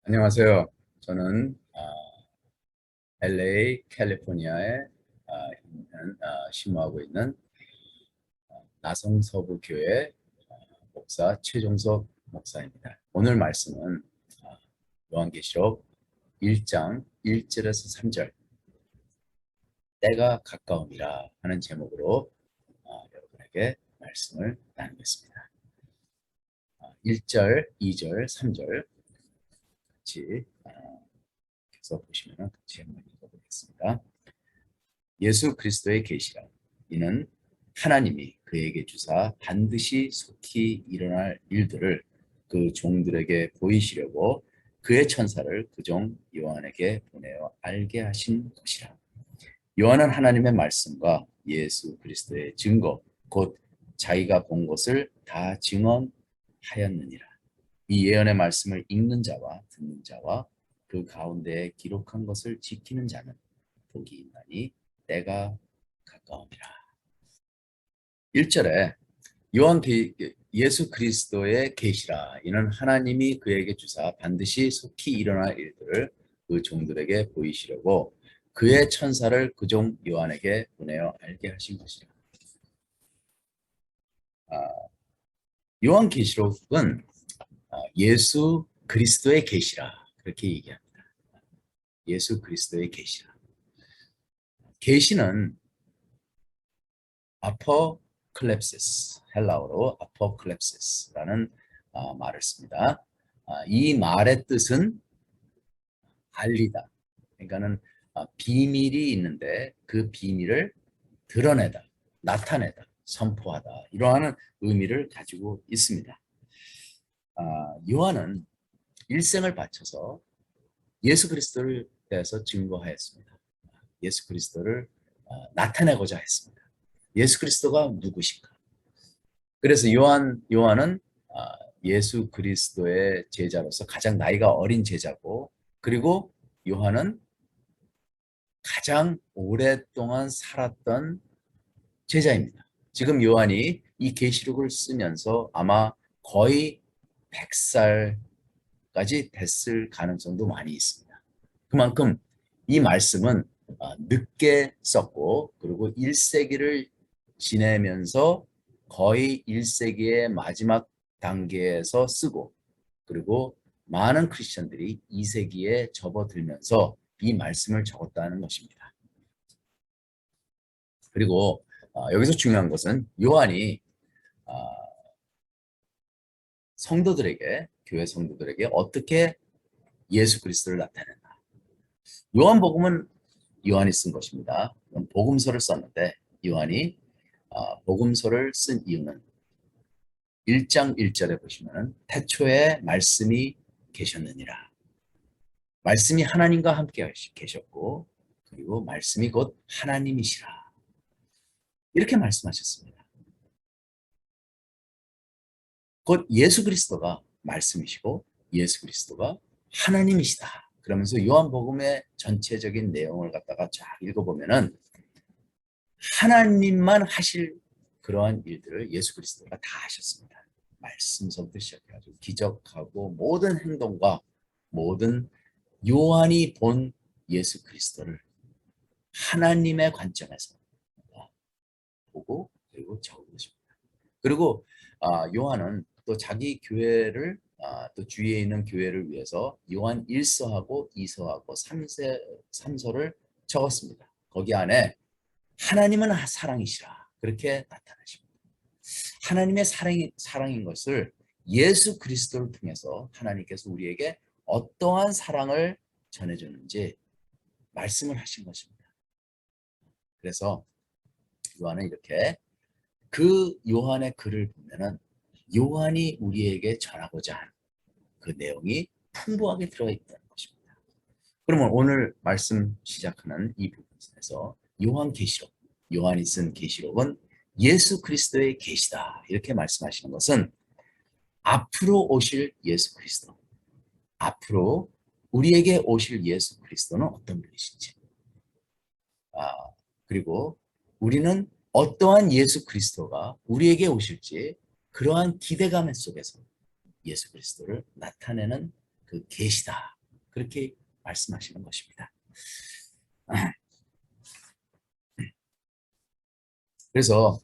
안녕하세요. 저는 LA, 캘리포니아에 신무하고 있는 나성서부교회 목사 최종석 목사입니다. 오늘 말씀은 요한계시록 1장 1절에서 3절 때가 가까움이라 하는 제목으로 여러분에게 말씀을 나누겠습니다. 1절, 2절, 3절 같이 계속 보시면 같이 한번 읽어보겠습니다. 예수 그리스도의 계시라. 이는 하나님이 그에게 주사 반드시 속히 일어날 일들을 그 종들에게 보이시려고 그의 천사를 그 종 요한에게 보내어 알게 하신 것이라. 요한은 하나님의 말씀과 예수 그리스도의 증거 곧 자기가 본 것을 다 증언하였느니라. 이 예언의 말씀을 읽는 자와 듣는 자와 그 가운데에 기록한 것을 지키는 자는 복이 있나니 때가 가까움이라. 1절에 예수 그리스도의 계시라. 이는 하나님이 그에게 주사 반드시 속히 일어날 일들을 그 종들에게 보이시려고 그의 천사를 그 종 요한에게 보내어 알게 하신 것이라. 요한계시록은 예수 그리스도의 계시라 그렇게 얘기합니다. 예수 그리스도의 계시라. 계시는 아포클립시스, 헬라어로 아포클립시스라는 말을 씁니다. 이 말의 뜻은 알리다. 그러니까는 비밀이 있는데 그 비밀을 드러내다, 나타내다, 선포하다 이러한 의미를 가지고 있습니다. 요한은 일생을 바쳐서 예수 그리스도를 대해서 증거하였습니다. 예수 그리스도를 나타내고자 했습니다. 예수 그리스도가 누구신가? 그래서 요한은 예수 그리스도의 제자로서 가장 나이가 어린 제자고, 그리고 요한은 가장 오랫동안 살았던 제자입니다. 지금 요한이 이 계시록을 쓰면서 아마 거의 100살까지 됐을 가능성도 많이 있습니다. 그만큼 이 말씀은 늦게 썼고, 그리고 1세기를 지내면서 거의 1세기의 마지막 단계에서 쓰고, 그리고 많은 크리스천들이 2세기에 접어들면서 이 말씀을 적었다는 것입니다. 그리고 여기서 중요한 것은 요한이 성도들에게, 교회 성도들에게 어떻게 예수 그리스도를 나타낸다. 요한복음은 요한이 쓴 것입니다. 복음서를 썼는데 요한이 복음서를 쓴 이유는 1장 1절에 보시면 태초에 말씀이 계셨느니라. 말씀이 하나님과 함께 계셨고, 그리고 말씀이 곧 하나님이시라. 이렇게 말씀하셨습니다. 곧 예수 그리스도가 말씀이시고 예수 그리스도가 하나님이시다. 그러면서 요한복음의 전체적인 내용을 갖다가 쫙 읽어보면은 하나님만 하실 그러한 일들을 예수 그리스도가 다 하셨습니다. 말씀서부터 시작해가지고 기적하고 모든 행동과 모든 요한이 본 예수 그리스도를 하나님의 관점에서 보고 그리고 적은 것입니다. 그리고 요한은 또 자기 교회를 또 주위에 있는 교회를 위해서 요한 1서하고 2서하고 3서를 적었습니다. 거기 안에 하나님은 사랑이시라 그렇게 나타나십니다. 하나님의 사랑인 것을 예수 그리스도를 통해서 하나님께서 우리에게 어떠한 사랑을 전해줬는지 말씀을 하신 것입니다. 그래서 요한은 이렇게 그 요한의 글을 보면은 요한이 우리에게 전하고자 하는 그 내용이 풍부하게 들어있다는 것입니다. 그러면 오늘 말씀 시작하는 이 부분에서 요한계시록, 요한이 쓴 계시록은 예수 그리스도의 계시다 이렇게 말씀하시는 것은 앞으로 오실 예수 그리스도, 앞으로 우리에게 오실 예수 그리스도는 어떤 분이신지, 그리고 우리는 어떠한 예수 그리스도가 우리에게 오실지 그러한 기대감 속에서 예수 그리스도를 나타내는 그 계시다 그렇게 말씀하시는 것입니다. 그래서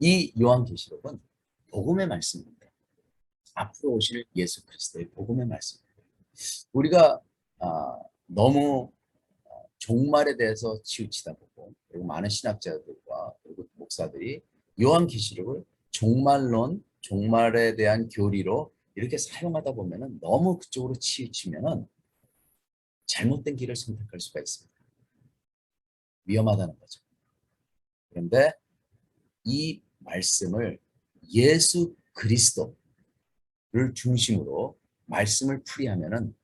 이 요한계시록은 복음의 말씀입니다. 앞으로 오실 예수 그리스도의 복음의 말씀입니다. 우리가 너무 종말에 대해서 치우치다 보고, 그리고 많은 신학자들과 그리고 목사들이 요한계시록을 종말론, 종말에 대한 교리로 이렇게 사용하다 보면은 너무 그쪽으로 치우치면은 잘못된 길을 선택할 수가 있습니다. 위험하다는 거죠. 그런데 이 말씀을 예수 그리스도를 중심으로 말씀을 풀이하면은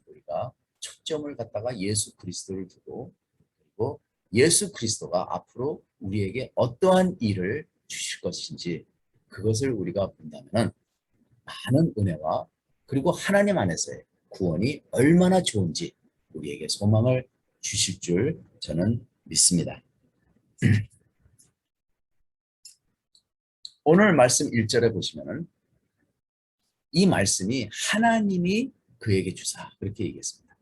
우리가 초점을 갖다가 예수 그리스도를 두고, 그리고 예수 그리스도가 앞으로 우리에게 어떠한 일을 주실 것인지 그것을 우리가 본다면은 많은 은혜와 그리고 하나님 안에서의 구원이 얼마나 좋은지 우리에게 소망을 주실 줄 저는 믿습니다. 오늘 말씀 1절에 보시면은 이 말씀이 하나님이 그에게 주사 그렇게 얘기했습니다.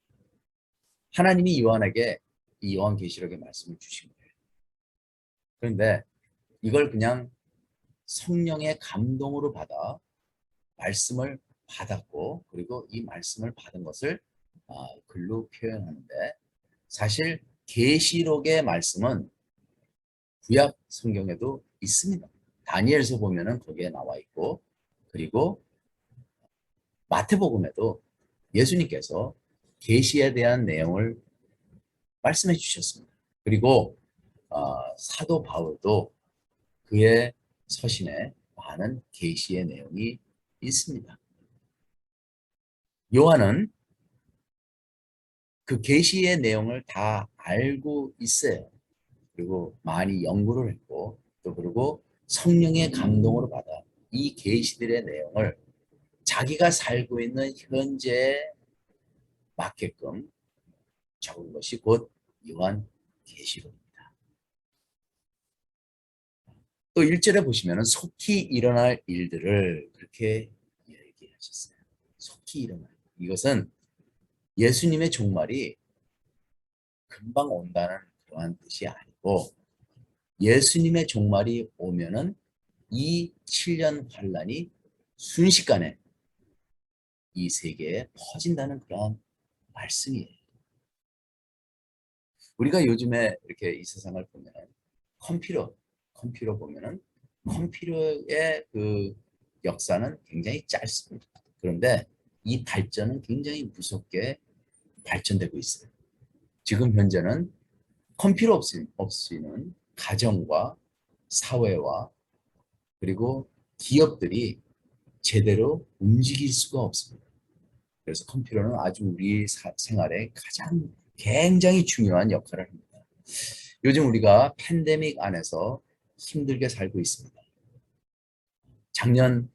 하나님이 요한에게 이 요한계시록의 말씀을 주신 거예요. 그런데 이걸 그냥 성령의 감동으로 받아 말씀을 받았고, 그리고 이 말씀을 받은 것을 글로 표현하는데, 사실 계시록의 말씀은 구약 성경에도 있습니다. 다니엘서 보면은 거기에 나와 있고, 그리고 마태복음에도 예수님께서 계시에 대한 내용을 말씀해 주셨습니다. 그리고 사도 바울도 그의 서신에 많은 계시의 내용이 있습니다. 요한은 그 계시의 내용을 다 알고 있어요. 그리고 많이 연구를 했고, 또 그리고 성령의 감동으로 받아 이 계시들의 내용을 자기가 살고 있는 현재에 맞게끔 적은 것이 곧 요한 계시록입니다. 또 1절에 보시면 속히 일어날 일들을 그렇게 얘기하셨어요. 속히 일어날. 이것은 예수님의 종말이 금방 온다는 그러한 뜻이 아니고, 예수님의 종말이 오면은 이 7년 환란이 순식간에 이 세계에 퍼진다는 그런 말씀이에요. 우리가 요즘에 이렇게 이 세상을 보면은 컴퓨터 보면은 컴퓨터의 그 역사는 굉장히 짧습니다. 그런데 이 발전은 굉장히 무섭게 발전되고 있어요. 지금 현재는 컴퓨터 없이는 가정과 사회와 그리고 기업들이 제대로 움직일 수가 없습니다. 그래서 컴퓨터는 아주 우리 생활에 가장 굉장히 중요한 역할을 합니다. 요즘 우리가 팬데믹 안에서 힘들게 살고 있습니다. 작년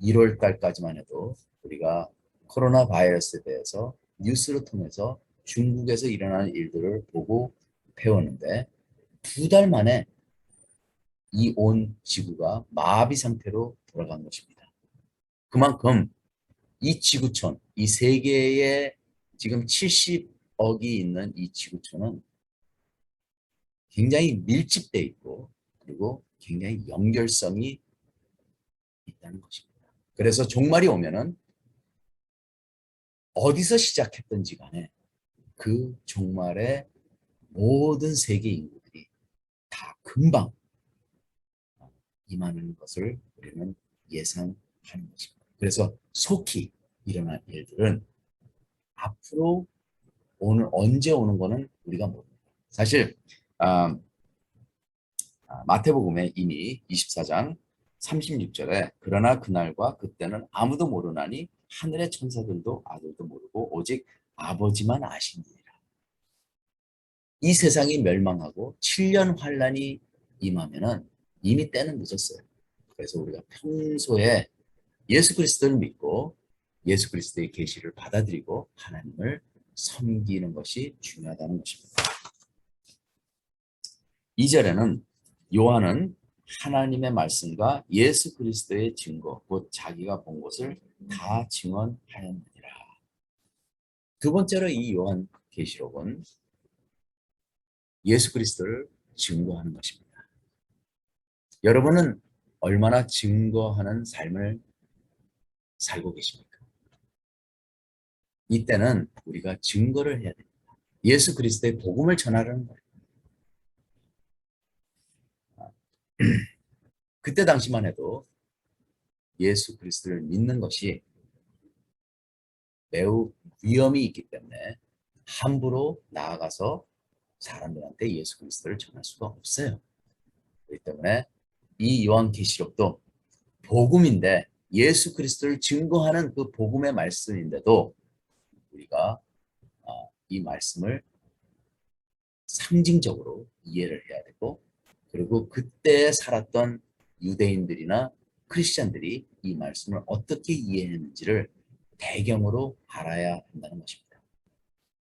1월 달까지만 해도 우리가 코로나 바이러스에 대해서 뉴스를 통해서 중국에서 일어나는 일들을 보고 배웠는데, 2달 만에 이 온 지구가 마비 상태로 돌아간 것입니다. 그만큼 이 지구촌, 이 세계에 지금 70억이 있는 이 지구촌은 굉장히 밀집돼 있고, 그리고 굉장히 연결성이 있다는 것입니다. 그래서 종말이 오면은 어디서 시작했던지 간에 그 종말의 모든 세계 인구들이 다 금방 임하는 것을 우리는 예상하는 것입니다. 그래서 속히 일어날 일들은 앞으로 언제 오는 거는 우리가 모릅니다. 사실 마태복음에 이미 24장 36절에 그러나 그날과 그때는 아무도 모르나니 하늘의 천사들도 아들도 모르고 오직 아버지만 아시니라. 이 세상이 멸망하고 7년 환란이 임하면은 이미 때는 늦었어요. 그래서 우리가 평소에 예수 그리스도를 믿고 예수 그리스도의 계시를 받아들이고 하나님을 섬기는 것이 중요하다는 것입니다. 2절에는 요한은 하나님의 말씀과 예수 그리스도의 증거, 곧 자기가 본 것을 다 증언하였느니라. 두 번째로 이 요한계시록은 예수 그리스도를 증거하는 것입니다. 여러분은 얼마나 증거하는 삶을 살고 계십니까? 이때는 우리가 증거를 해야 됩니다. 예수 그리스도의 복음을 전하라는 거예요. 그때 당시만 해도 예수 그리스도를 믿는 것이 매우 위험이 있기 때문에 함부로 나아가서 사람들한테 예수 그리스도를 전할 수가 없어요. 그렇기 때문에 이 요한계시록도 복음인데 예수 그리스도를 증거하는 그 복음의 말씀인데도 우리가 이 말씀을 상징적으로 이해를 해야 되고, 그리고 그때 살았던 유대인들이나 크리스찬들이 이 말씀을 어떻게 이해했는지를 배경으로 알아야 한다는 것입니다.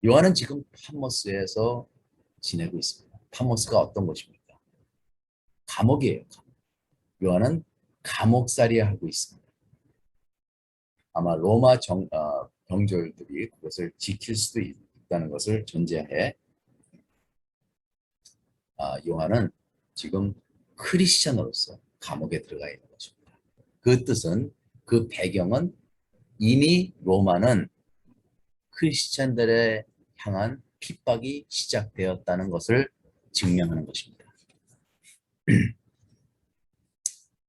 요한은 지금 patmos에서 지내고 있습니다. patmos가 어떤 곳입니까? 감옥이에요. 요한은 감옥살이 하고 있습니다. 아마 로마 병졸들이 그것을 지킬 수도 있다는 것을 전제하에 요한은 지금 크리스천으로서 감옥에 들어가 있는 것입니다. 그 뜻은, 그 배경은 이미 로마는 크리스천들에 향한 핍박이 시작되었다는 것을 증명하는 것입니다.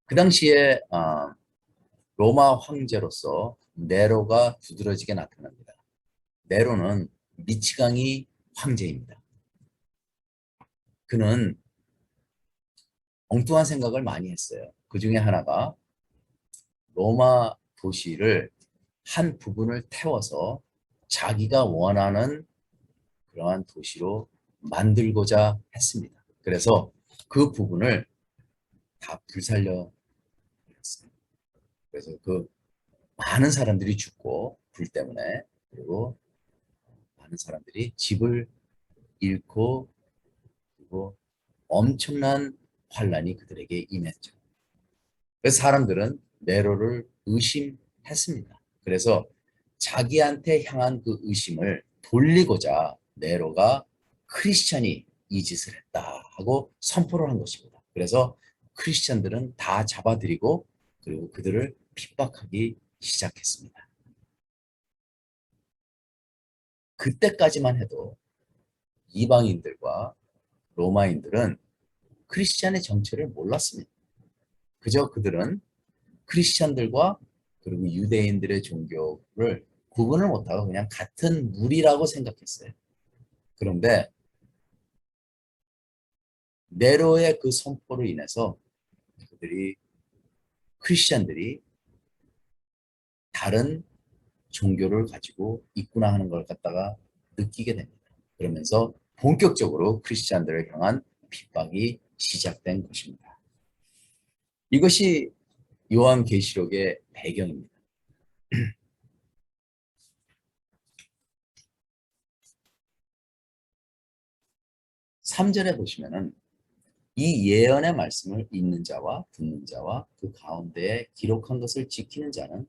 그 당시에 로마 황제로서 네로가 두드러지게 나타납니다. 네로는 미치광이 황제입니다. 그는 엉뚱한 생각을 많이 했어요. 그 중에 하나가 로마 도시를 한 부분을 태워서 자기가 원하는 그러한 도시로 만들고자 했습니다. 그래서 그 부분을 다 불살려 버렸어요. 그래서 그 많은 사람들이 죽고, 불 때문에, 그리고 많은 사람들이 집을 잃고, 그리고 엄청난 환란이 그들에게 임했죠. 그래서 사람들은 네로를 의심했습니다. 그래서 자기한테 향한 그 의심을 돌리고자 네로가 크리스찬이 이 짓을 했다 하고 선포를 한 것입니다. 그래서 크리스찬들은 다 잡아들이고, 그리고 그들을 핍박하기 시작했습니다. 그때까지만 해도 이방인들과 로마인들은 크리스찬의 정체를 몰랐습니다. 그저 그들은 크리스찬들과 그리고 유대인들의 종교를 구분을 못하고 그냥 같은 무리라고 생각했어요. 그런데 네로의 그 선포로 인해서 그들이, 크리스찬들이 다른 종교를 가지고 있구나 하는 걸 갖다가 느끼게 됩니다. 그러면서 본격적으로 크리스찬들을 향한 핍박이 시작된 것입니다. 이것이 요한계시록의 배경입니다. 3절에 보시면은 이 예언의 말씀을 읽는 자와 듣는 자와 그 가운데에 기록한 것을 지키는 자는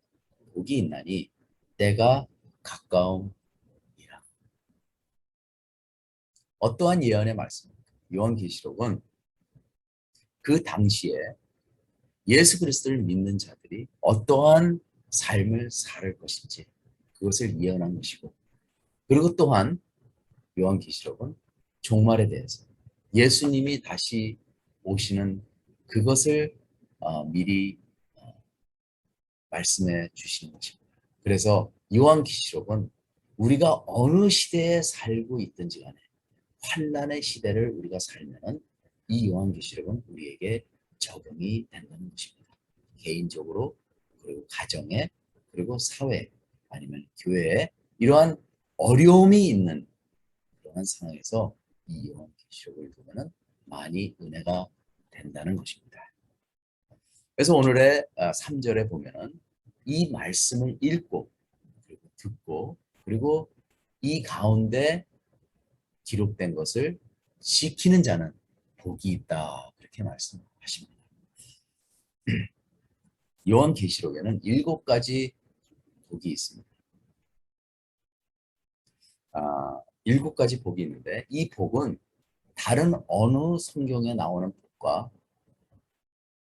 복이 있나니 때가 가까움이라. 어떠한 예언의 말씀입니까? 요한계시록은 그 당시에 예수 그리스도를 믿는 자들이 어떠한 삶을 살 것인지 그것을 예언한 것이고, 그리고 또한 요한계시록은 종말에 대해서 예수님이 다시 오시는 그것을 미리 말씀해 주시는 것입니다. 그래서 요한계시록은 우리가 어느 시대에 살고 있든지 간에 환란의 시대를 우리가 살면은 이 요한계시록은 우리에게 적용이 된다는 것입니다. 개인적으로, 그리고 가정에, 그리고 사회, 아니면 교회에 이러한 어려움이 있는 그러한 상황에서 이 요한계시록을 보면은 많이 은혜가 된다는 것입니다. 그래서 오늘의 3절에 보면은 이 말씀을 읽고, 그리고 듣고, 그리고 이 가운데 기록된 것을 지키는 자는 복이 있다, 그렇게 말씀하십니다. 요한계시록에는 7가지 복이 있습니다. 일곱 가지 복이 있는데 이 복은 다른 어느 성경에 나오는 복과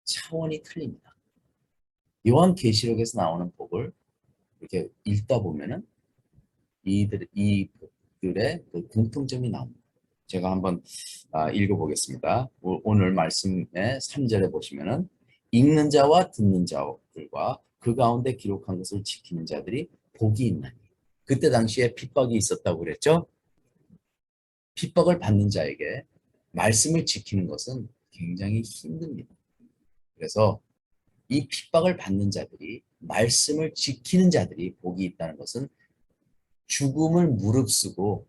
차원이 틀립니다. 요한계시록에서 나오는 복을 이렇게 읽다 보면은 이 복들의 그 공통점이 나옵니다. 제가 한번 읽어보겠습니다. 오늘 말씀의 3절에 보시면은 읽는 자와 듣는 자들과 그 가운데 기록한 것을 지키는 자들이 복이 있나니. 그때 당시에 핍박이 있었다고 그랬죠? 핍박을 받는 자에게 말씀을 지키는 것은 굉장히 힘듭니다. 그래서 이 핍박을 받는 자들이 말씀을 지키는 자들이 복이 있다는 것은 죽음을 무릅쓰고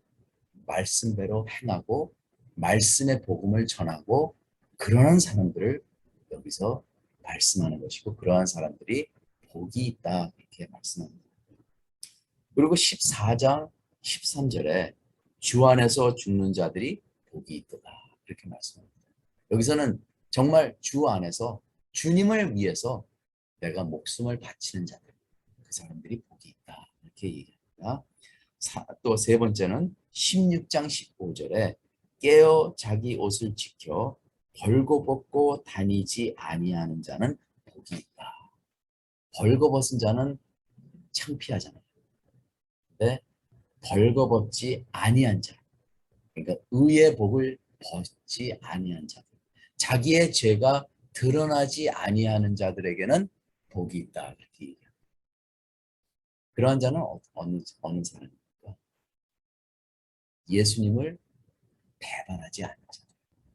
말씀대로 행하고 말씀의 복음을 전하고 그러한 사람들을 여기서 말씀하는 것이고 그러한 사람들이 복이 있다 이렇게 말씀합니다. 그리고 14장 13절에 주 안에서 죽는 자들이 복이 있도다 이렇게 말씀합니다. 여기서는 정말 주 안에서 주님을 위해서 내가 목숨을 바치는 자들 그 사람들이 복이 있다 이렇게 얘기합니다. 또 세 번째는 16장 15절에 깨어 자기 옷을 지켜 벌거벗고 다니지 아니하는 자는 복이 있다. 벌거벗은 자는 창피하잖아요. 근데 벌거벗지 아니한 자, 그러니까 의의 복을 벗지 아니한 자들, 자기의 죄가 드러나지 아니하는 자들에게는 복이 있다. 이렇게 얘기합니다. 그러한 자는 어느 사람입니까? 예수님을 배반하지 않는 자.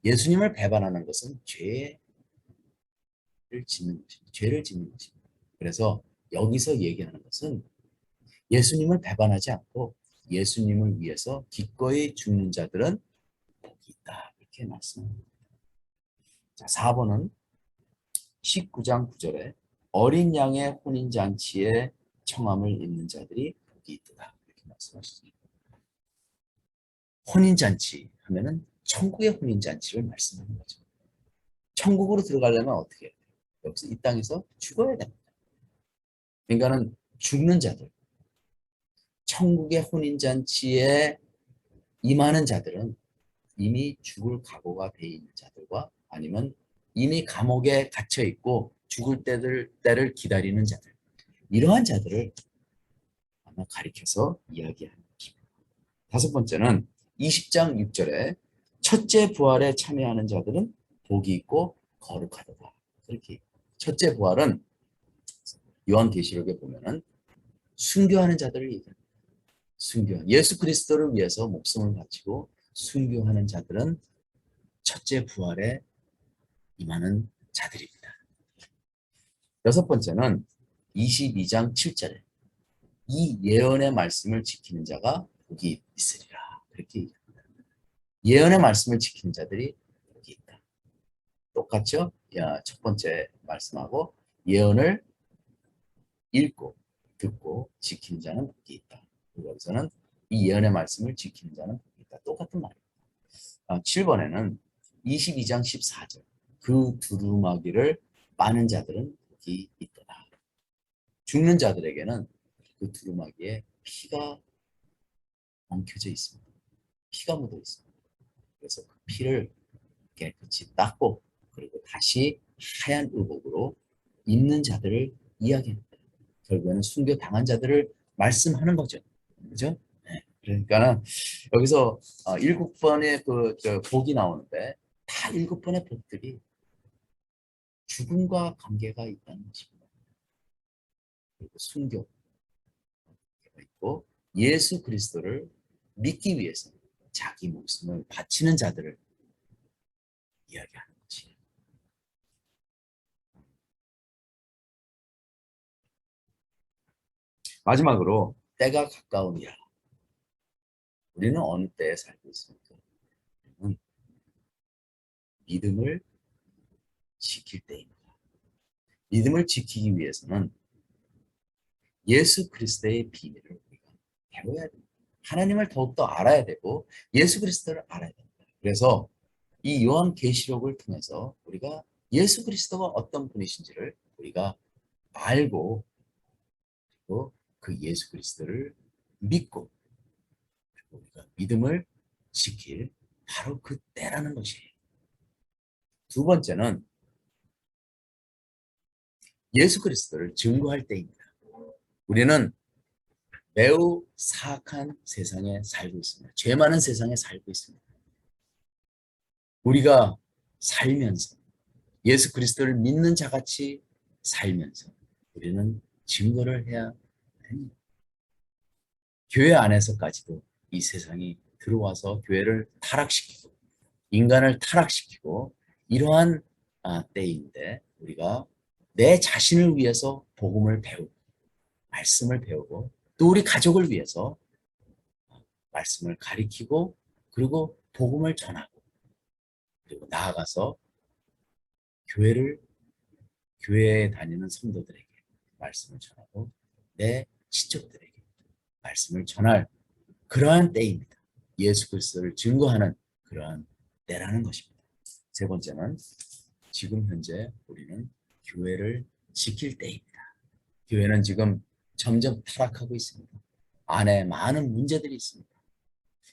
예수님을 배반하는 것은 죄를 짓는 것입니다. 죄를 짓는 것입니다. 그래서 여기서 얘기하는 것은 예수님을 배반하지 않고 예수님을 위해서 기꺼이 죽는 자들은 복이 있다. 이렇게 말씀합니다. 자, 4번은 19장 9절에 어린 양의 혼인잔치에 청함을 입는 자들이 복이 있다. 이렇게 말씀하십니다. 혼인잔치 하면은 천국의 혼인잔치를 말씀하는 거죠. 천국으로 들어가려면 어떻게 해요? 여기서 이 땅에서 죽어야 됩니다. 그러니까는 죽는 자들, 천국의 혼인잔치에 임하는 자들은 이미 죽을 각오가 돼 있는 자들과 아니면 이미 감옥에 갇혀 있고 죽을 때를 기다리는 자들, 이러한 자들을 아마 가리켜서 이야기하는 것입니다. 다섯 번째는 20장 6절에 첫째 부활에 참여하는 자들은 복이 있고 거룩하도다. 이렇게 첫째 부활은 요한계시록에 보면은 순교하는 자들을 얘기합니다. 순교. 예수 그리스도를 위해서 목숨을 바치고 순교하는 자들은 첫째 부활에 임하는 자들입니다. 여섯 번째는 22장 7절에 이 예언의 말씀을 지키는 자가 복이 있으리라. 그렇게 얘기합니다. 예언의 말씀을 지키는 자들이 복이 있다. 똑같죠? 첫 번째 말씀하고 예언을 읽고 듣고 지키는 자는 복이 있다. 여기서는 이 예언의 말씀을 지키는 자는 복이 있다. 똑같은 말입니다. 7번에는 22장 14절 그 두루마기를 빠는 자들은 복이 있도다. 죽는 자들에게는 그 두루마기에 피가 엉켜져 있습니다. 피가 묻어 있습니다. 그래서 그 피를 깨끗이 닦고 그리고 다시 하얀 의복으로 입는 자들을 이야기합니다. 결국에는 순교 당한 자들을 말씀하는 거죠. 그죠? 네. 그러니까 여기서 7번의 복이 나오는데 다 7번의 복들이 죽음과 관계가 있다는 것입니다. 그리고 순교가 있고 예수 그리스도를 믿기 위해서 자기 목숨을 바치는 자들을 이야기하는 것이에요. 마지막으로 때가 가까우니라. 우리는 어느 때에 살고 있습니까? 우리는 믿음을 지킬 때입니다. 믿음을 지키기 위해서는 예수 그리스도의 비밀을 우리가 배워야 됩니다. 하나님을 더욱더 알아야 되고 예수 그리스도를 알아야 됩니다. 그래서 이 요한계시록을 통해서 우리가 예수 그리스도가 어떤 분이신지를 우리가 알고 그리고 그 예수 그리스도를 믿고 우리가 믿음을 지킬 바로 그 때라는 것이에요. 두 번째는 예수 그리스도를 증거할 때입니다. 우리는 매우 사악한 세상에 살고 있습니다. 죄 많은 세상에 살고 있습니다. 우리가 살면서 예수 그리스도를 믿는 자같이 살면서 우리는 증거를 해야 합니다. 교회 안에서까지도 이 세상이 들어와서 교회를 타락시키고 인간을 타락시키고 이러한 때인데 우리가 내 자신을 위해서 복음을 배우고 말씀을 배우고 또 우리 가족을 위해서 말씀을 가리키고 그리고 복음을 전하고 그리고 나아가서 교회에 다니는 성도들에게 말씀을 전하고 내 친척들에게 말씀을 전할 그러한 때입니다. 예수 그리스도를 증거하는 그러한 때라는 것입니다. 세 번째는 지금 현재 우리는 교회를 지킬 때입니다. 교회는 지금 점점 타락하고 있습니다. 안에 많은 문제들이 있습니다.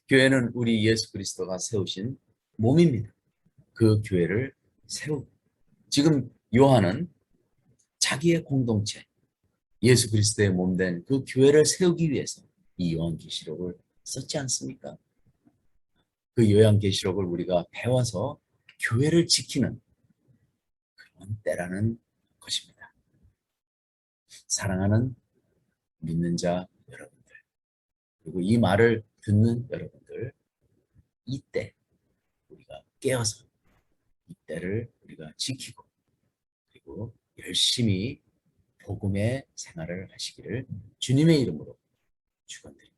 교회는 우리 예수 그리스도가 세우신 몸입니다. 그 교회를 세우고 지금 요한은 자기의 공동체 예수 그리스도의 몸된 그 교회를 세우기 위해서 이 요한계시록을 썼지 않습니까? 그 요한계시록을 우리가 배워서 교회를 지키는 그런 때라는 것입니다. 사랑하는 믿는 자 여러분들 그리고 이 말을 듣는 여러분들 이때 우리가 깨어서 이때를 우리가 지키고 그리고 열심히 복음의 생활을 하시기를 주님의 이름으로 축원드립니다.